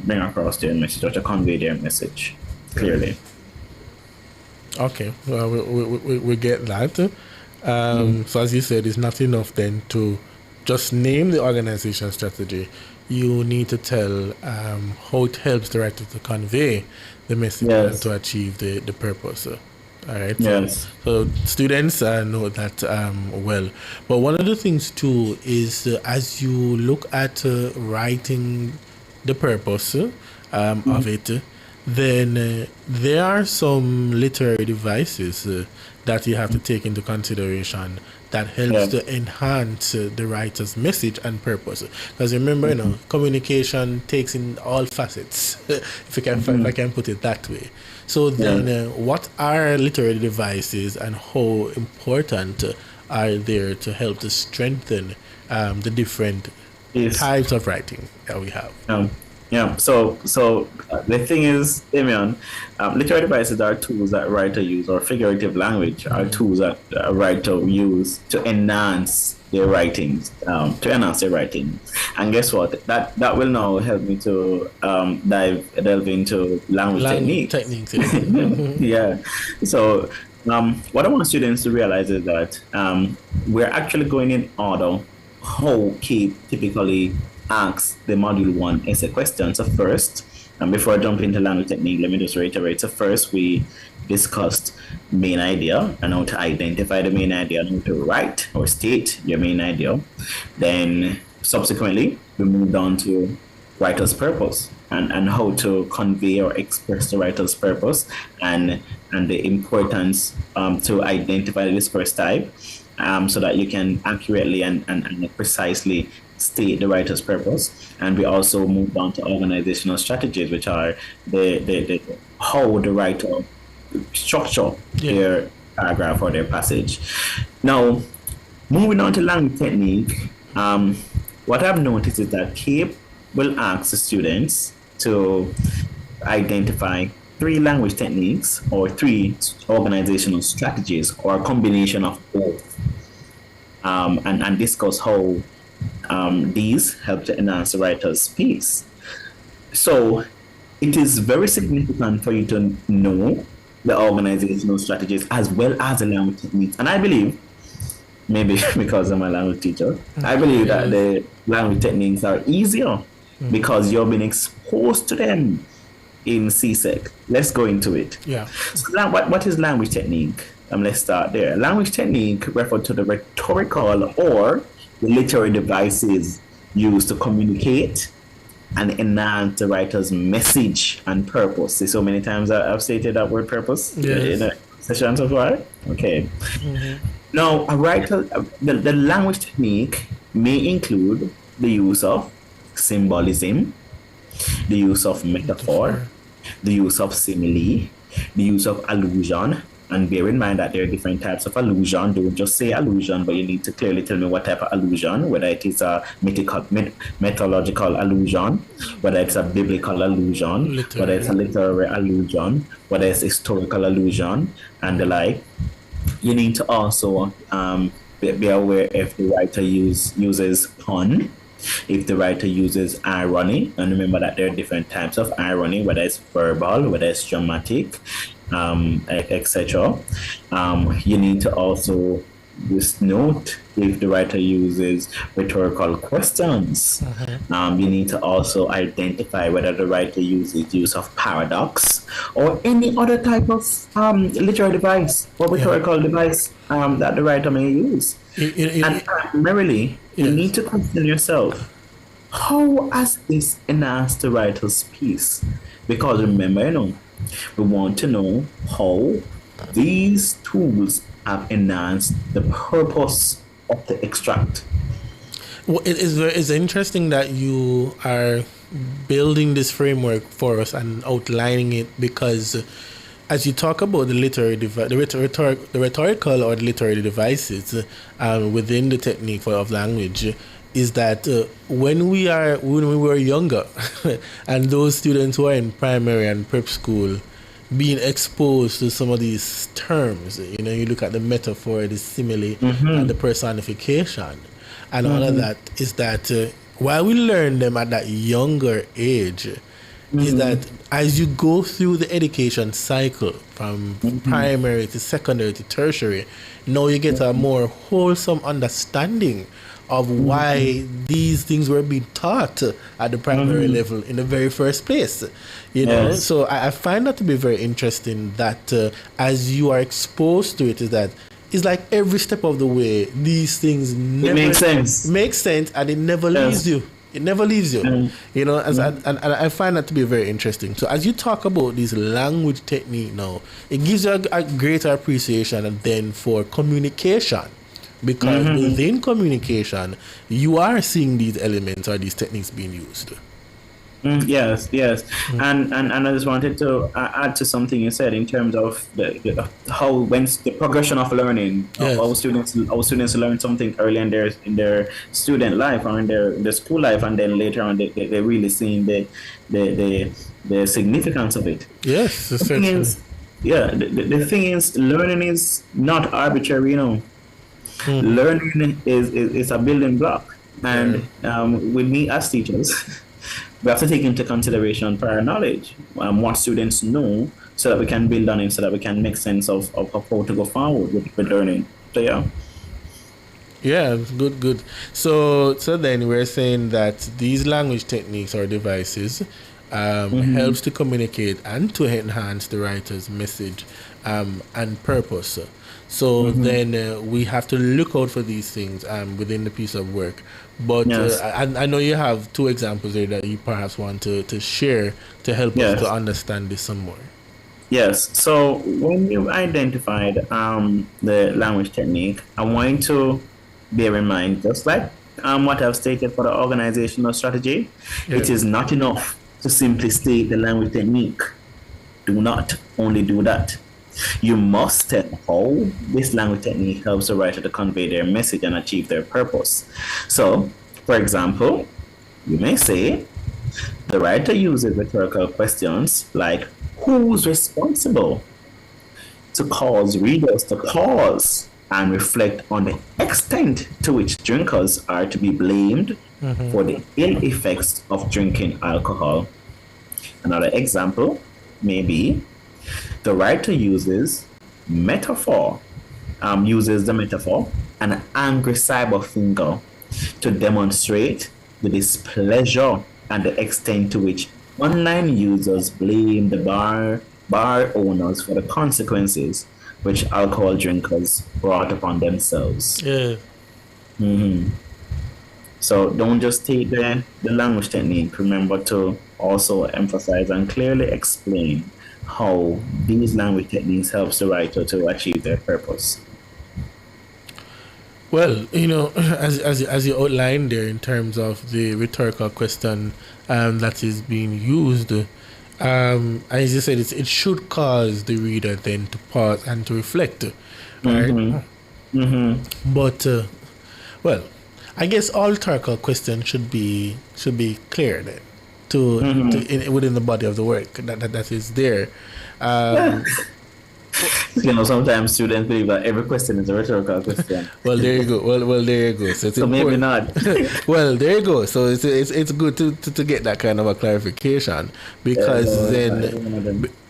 bring across their message or to convey their message clearly. Okay, well, we get that. So as you said, it's not enough then to just name the organization strategy. You need to tell how it helps the writer to convey the message and to achieve the purpose. All right. Yes. So students know that well. But one of the things too is as you look at writing the purpose of it, then there are some literary devices that you have to take into consideration that helps to enhance the writer's message and purpose. Because remember, communication takes in all facets, if I can put it that way. So then, what are literary devices and how important are there to help to strengthen the different types of writing that we have? So the thing is, Damian, literary devices are tools that writer use, or figurative language are tools that a writer use to enhance their writings, And guess what? That will now help me to delve into language techniques. Yeah. So what I want students to realize is that we're actually going in order how Keep typically asks the module 1 essay question. So first, and before I jump into language technique, let me just reiterate. So first we discussed main idea and how to identify the main idea and how to write or state your main idea. Then subsequently we moved on to writer's purpose and how to convey or express the writer's purpose and the importance to identify the discourse type so that you can accurately and precisely state the writer's purpose. And we also moved on to organizational strategies, which are the how the writer structure their paragraph or their passage. Now, moving on to language technique, what I've noticed is that CAPE will ask the students to identify 3 language techniques or 3 organizational strategies or a combination of both, and discuss how these help to enhance the writer's piece. So it is very significant for you to know the organizational strategies as well as the language techniques. And I believe, maybe because I'm a language teacher, I believe that the language techniques are easier because you've been exposed to them in CSEC. Let's go into it. Yeah. So what is language technique? Let's start there. Language technique refers to the rhetorical or the literary devices used to communicate and enhance the writer's message and purpose. See, so many times I've stated that word purpose in a session so far. Okay. Now, a writer, the language technique may include the use of symbolism, the use of metaphor, the use of simile, the use of allusion. And bear in mind that there are different types of allusion. Don't just say allusion, but you need to clearly tell me what type of allusion, whether it is a mythological allusion, whether it's a biblical allusion, whether it's a literary allusion, whether it's historical allusion, and the like. You need to also be aware if the writer uses pun, if the writer uses irony, and remember that there are different types of irony, whether it's verbal, whether it's dramatic, etc. You need to also just note if the writer uses rhetorical questions. You need to also identify whether the writer uses use of paradox or any other type of literary device or rhetorical device that the writer may use. And primarily, you need to question yourself, how has this enhanced the writer's piece? Because remember, we want to know how these tools have enhanced the purpose of the extract. Well, it's interesting that you are building this framework for us and outlining it, because as you talk about the rhetorical or the literary devices within the technique of language, is that when we were younger, and those students who are in primary and prep school, being exposed to some of these terms, you look at the metaphor, the simile, and the personification, and all of that, is that while we learn them at that younger age, is that as you go through the education cycle from primary to secondary to tertiary, now you get a more wholesome understanding of why these things were being taught at the primary level in the very first place. Yes. So I find that to be very interesting, that as you are exposed to it, is that it's like every step of the way, these things never make sense, and it never leaves you. It never leaves you. And I find that to be very interesting. So as you talk about this language technique now, it gives you a greater appreciation and then for communication. Because within communication, you are seeing these elements or these techniques being used. Yes. And I just wanted to add to something you said in terms of how when the progression of learning, our students learn something early in their student life or in their school life, and then later on they really seeing the significance of it. Yes, the thing is, learning is not arbitrary. Learning is a building block, and with me as teachers, we have to take into consideration prior knowledge, what students know, so that we can build on it, so that we can make sense of how to go forward with learning. So good. So then we're saying that these language techniques or devices helps to communicate and to enhance the writer's message and purpose. So then we have to look out for these things within the piece of work. But I know you have two examples there that you perhaps want to share to help us to understand this some more. Yes. So when you identified the language technique, I want you to bear in mind, just like what I've stated for the organizational strategy, it is not enough to simply state the language technique. Do not only do that. You must tell how this language technique helps the writer to convey their message and achieve their purpose. So, for example, you may say, the writer uses rhetorical questions like, who's responsible? To cause readers to pause and reflect on the extent to which drinkers are to be blamed for the ill effects of drinking alcohol. Another example may be, the writer uses the metaphor, an angry cyber finger to demonstrate the displeasure and the extent to which online users blame the bar owners for the consequences which alcohol drinkers brought upon themselves. So don't just take the language technique. Remember to also emphasize and clearly explain how these language techniques helps the writer to achieve their purpose. Well, as you outlined there in terms of the rhetorical question that is being used, As you said, it should cause the reader then to pause and to reflect, right? But well, I guess all rhetorical questions should be clear then within the body of the work that is there. Sometimes students believe that every question is a rhetorical question. Well, there you go. Well, there you go. So, it's maybe not. Well, there you go. So it's good to get that kind of a clarification because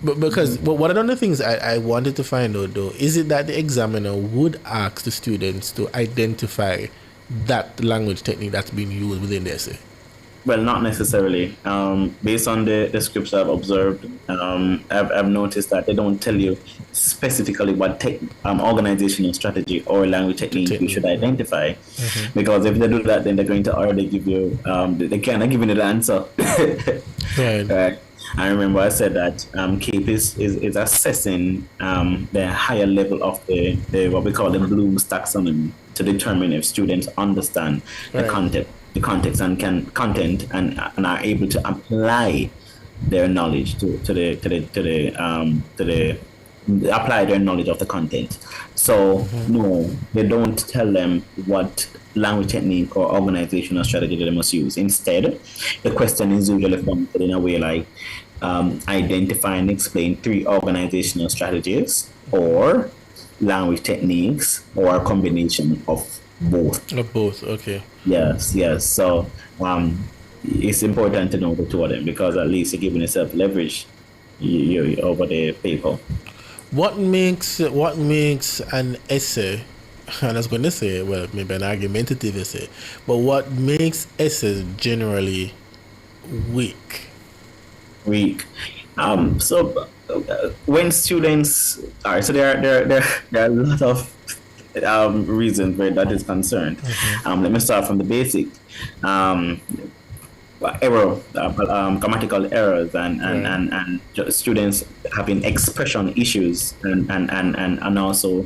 because one of the things I wanted to find out though is it that the examiner would ask the students to identify that language technique that's being used within the essay? Well, not necessarily. Based on the scripts I've observed, I've noticed that they don't tell you specifically what organizational strategy or language technique you should identify. Because if they do that, then they're going to already give you, they cannot give you the answer. Right. I remember I said that CAPE is assessing the higher level of the what we call the Bloom's taxonomy to determine if students understand the context and content and are able to apply their knowledge to apply their knowledge of the content. So no, they don't tell them what language technique or organizational strategy they must use. Instead, the question is usually formatted in a way like identify and explain 3 organizational strategies or language techniques or a combination of both. Okay. Yes. So it's important to know the 2 of them because at least you're giving yourself leverage you over the people. What makes an essay, and I was going to say, well, maybe an argumentative essay, but what makes essays generally weak? So when students are, so there are a lot of reasons where that is concerned. Let me start from the basic. Grammatical errors and students having expression issues and also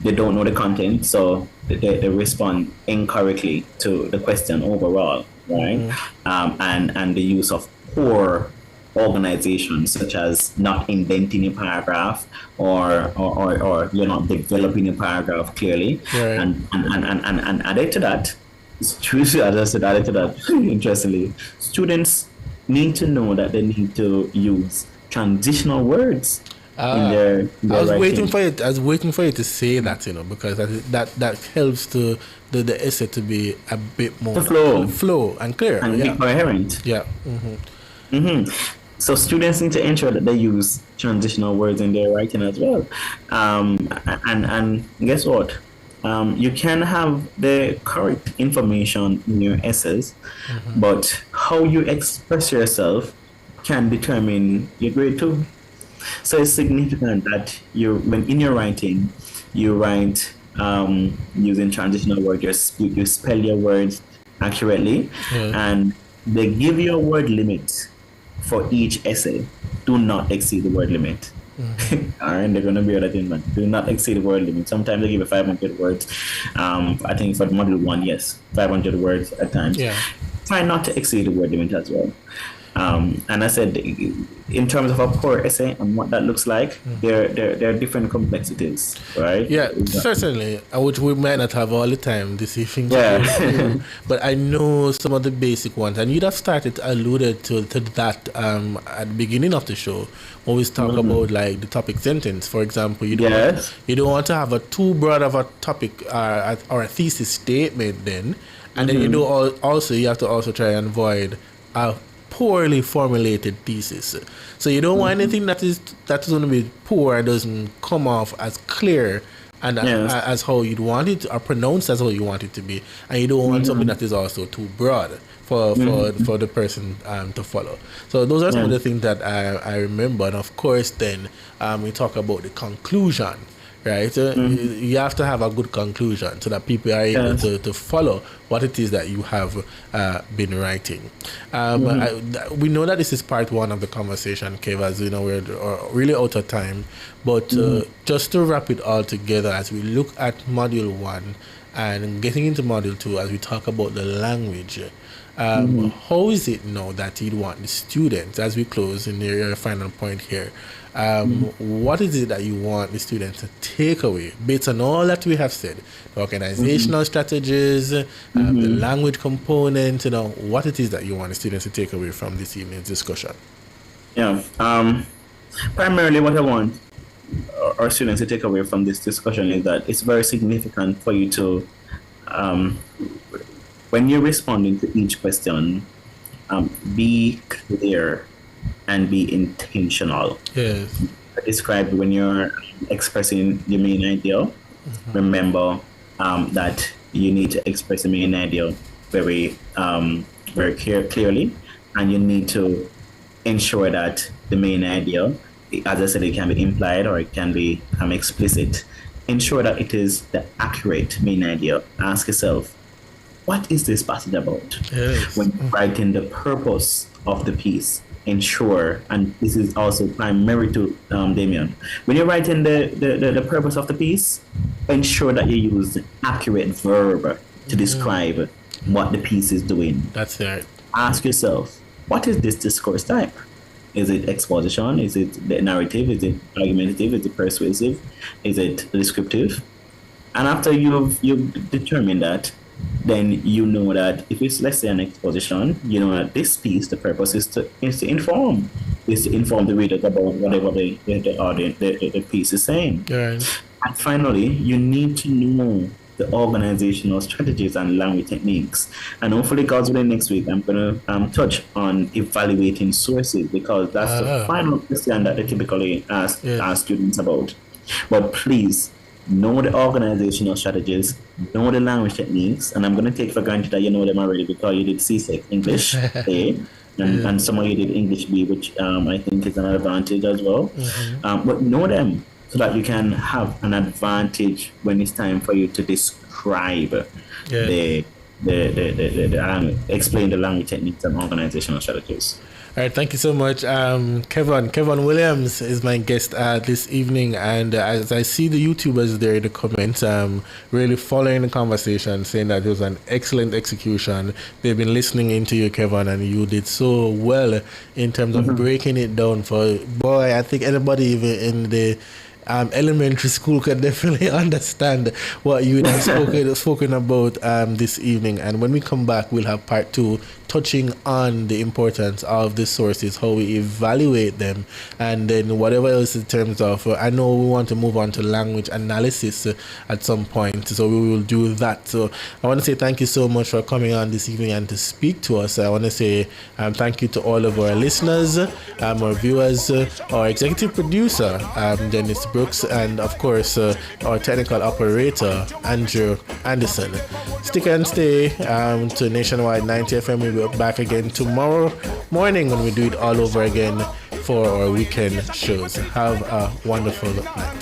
they don't know the content, so they respond incorrectly to the question overall, right? And the use of poor organization, such as not indenting a paragraph or you're not developing a paragraph clearly, and added to that, interestingly, students need to know that they need to use transitional words in their I was writing. waiting for you to say that, because that helps to the essay to be a bit more flow and clear and be coherent. Yeah. So students need to ensure that they use transitional words in their writing as well. And guess what? You can have the correct information in your essays, but how you express yourself can determine your grade too. So it's significant that when in your writing, you write using transitional words. You spell your words accurately, and they give you a word limit for each essay. Do not exceed the word limit. All right, they're going to be that in mind. Do not exceed the word limit. Sometimes they give you 500 words. I think for module 1, yes, 500 words at times. Try not to exceed the word limit as well. And I said, in terms of a poor essay and what that looks like, there are different complexities, right? Yeah, certainly, which we might not have all the time this evening. But I know some of the basic ones, and you'd have alluded to that at the beginning of the show. Always talk about like the topic sentence, for example. You don't want to have a too broad of a topic or a thesis statement, then, and then you have to also try and avoid a poorly formulated thesis. So you don't want anything that is going to be poor and doesn't come off as clear and as how you'd want it, or pronounced as how you want it to be, and you don't want something that is also too broad for the person to follow. So those are some of the things that I remember. And of course then we talk about the conclusion, right? You have to have a good conclusion so that people are able to follow what it is that you have been writing. We know that this is part 1 of the conversation, Kev, as you know, we're really out of time. But just to wrap it all together, as we look at module 1, And getting into module 2, as we talk about the language, how is it now that you'd want the students, as we close in your final point here, what is it that you want the students to take away based on all that we have said, the organizational strategies, the language component, what it is that you want the students to take away from this evening's discussion? Yeah, primarily what I want our students to take away from this discussion is that it's very significant for you to, when you're responding to each question, be clear and be intentional. Yes. Describe when you're expressing your main idea. Remember that you need to express the main idea very clearly, and you need to ensure that the main idea, as I said, it can be implied or it can be explicit. Ensure that it is the accurate main idea. Ask yourself, what is this passage about? Yes. When writing the purpose of the piece, ensure, and this is also primary to Damien, when you're writing the purpose of the piece, ensure that you use the accurate verb to describe what the piece is doing. That's right. Ask yourself, what is this discourse type? Is it exposition? Is it the narrative? Is it argumentative? Is it persuasive? Is it descriptive? And after you've determined that, then you know that if it's, let's say, an exposition, you know that this piece, the purpose is to inform the readers about whatever the piece is saying. Right. And finally, you need to know the organizational strategies and language techniques. And hopefully, God's willing, next week I'm going to touch on evaluating sources, because that's the final question that they typically ask students about. But please, know the organizational strategies, know the language techniques, and I'm going to take for granted that you know them already because you did C6 English A, and some of you did English B, which I think is an advantage as well. But know them so that you can have an advantage when it's time for you to describe explain the language techniques and organizational strategies. All right, thank you so much. Kevin Williams is my guest this evening, and as I see the YouTubers there in the comments, really following the conversation, saying that it was an excellent execution. They've been listening into you, Kevin, and you did so well in terms of breaking it down for, boy, I think anybody even in the elementary school could definitely understand what you have spoken about this evening. And when we come back, we'll have part 2, touching on the importance of the sources, how we evaluate them, and then whatever else in terms of, I know we want to move on to language analysis at some point, so we will do that. So I want to say thank you so much for coming on this evening and to speak to us. I want to say thank you to all of our listeners, our viewers, our executive producer, Dennis Brooks, and of course our technical operator, Andrew Anderson. Stick and stay to Nationwide 90 FM. We'll be back again tomorrow morning when we do it all over again for our weekend shows. Have a wonderful night.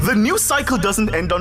The news cycle doesn't end on